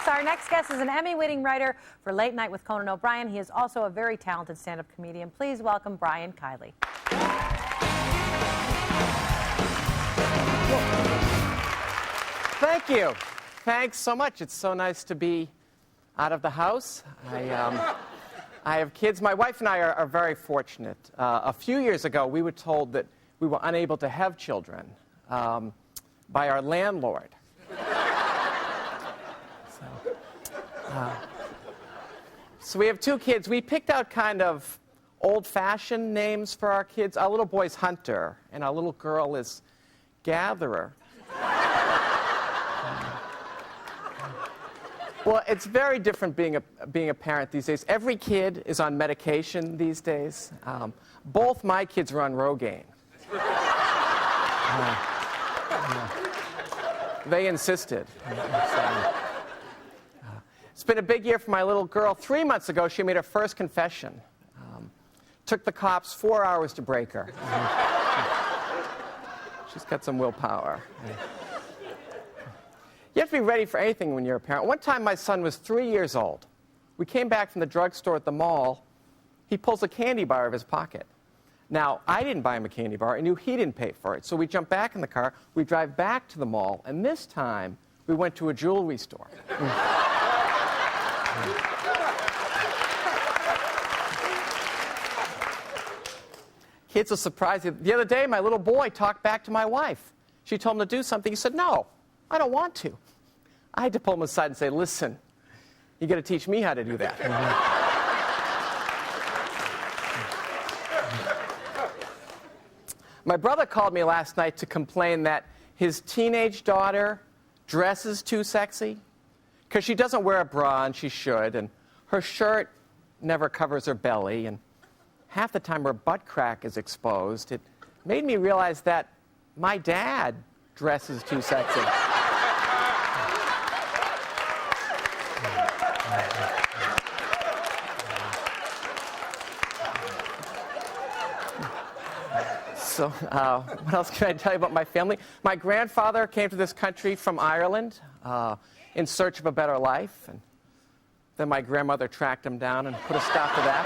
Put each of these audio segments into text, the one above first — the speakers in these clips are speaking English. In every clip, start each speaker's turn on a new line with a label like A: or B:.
A: folks. Our next guest is an Emmy-winning writer for Late Night with Conan O'Brien. He is also a very talented stand-up comedian. Please welcome Brian Kiley.
B: Thank you. Thanks so much. It's so nice to be out of the house. I have kids. My wife and I are very fortunate. A few years ago, we were told that we were unable to have children by our landlord. So we have two kids. We picked out kind of old-fashioned names for our kids. Our little boy's Hunter, and our little girl is Gatherer. Well, it's very different being a parent these days. Every kid is on medication these days. Both my kids are on Rogaine. They insisted. It's been a big year for my little girl. 3 months ago, she made her first confession. Took the cops 4 hours to break her. She's got some willpower. You have to be ready for anything when you're a parent. One time, my son was 3 years old. We came back from the drugstore at the mall. He pulls a candy bar out of his pocket. Now, I didn't buy him a candy bar. I knew he didn't pay for it. So we jump back in the car. We drive back to the mall. And this time, we went to a jewelry store. Kids are surprised. The other day, my little boy talked back to my wife. She told him to do something. He said, "No, I don't want to." I had to pull him aside and say, "Listen, you got to teach me how to do that." My brother called me last night to complain that his teenage daughter dresses too sexy because she doesn't wear a bra, and she should, and her shirt never covers her belly, and half the time her butt crack is exposed. It made me realize that my dad dresses too sexy. So, what else can I tell you about my family? My grandfather came to this country from Ireland in search of a better life, and then my grandmother tracked him down and put a stop to that.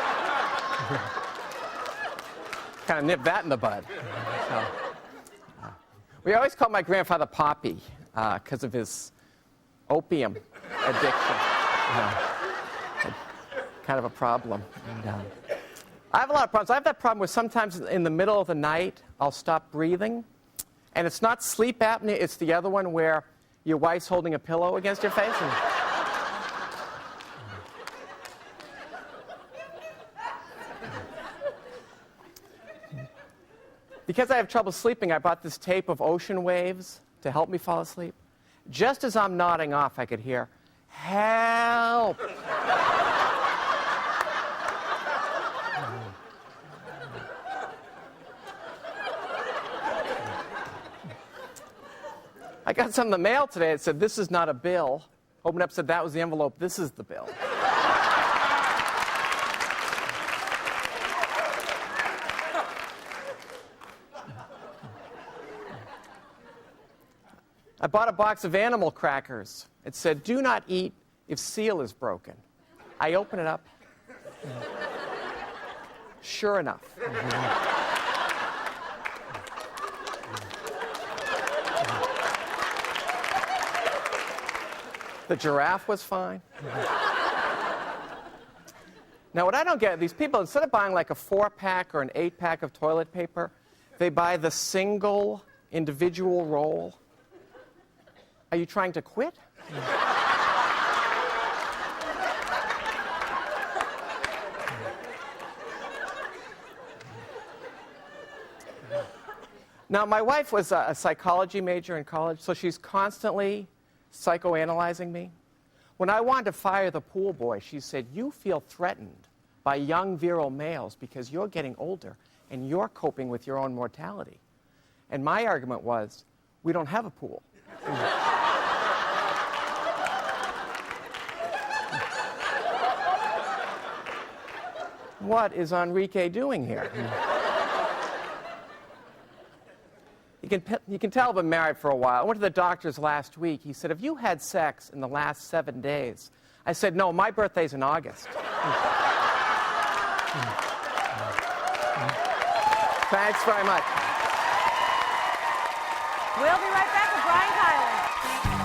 B: Kind of nipped that in the bud. So, we always called my grandfather Poppy because of his opium addiction. Kind of a problem. And, I have a lot of problems. I have that problem where sometimes in the middle of the night, I'll stop breathing. And it's not sleep apnea, it's the other one where your wife's holding a pillow against your face. Because I have trouble sleeping, I bought this tape of ocean waves to help me fall asleep. Just as I'm nodding off, I could hear, "Help!" I got some in the mail today. It said, "This is not a bill." Opened up, said, "That was the envelope. This is the bill." I bought a box of animal crackers. It said, "Do not eat if seal is broken." I open it up. Sure enough. The giraffe was fine. Now, what I don't get, these people, instead of buying like a 4-pack or an 8-pack of toilet paper, they buy the single individual roll. Are you trying to quit? Now, my wife was a psychology major in college, so she's constantly psychoanalyzing me. When I wanted to fire the pool boy, she said, "You feel threatened by young virile males because you're getting older and you're coping with your own mortality." And my argument was, we don't have a pool. What is Enrique doing here? You can tell I've been married for a while. I went to the doctor's last week. He said, "Have you had sex in the last 7 days?" I said, "No, my birthday's in August." Thanks very much.
A: We'll be right back with Brian Kiley.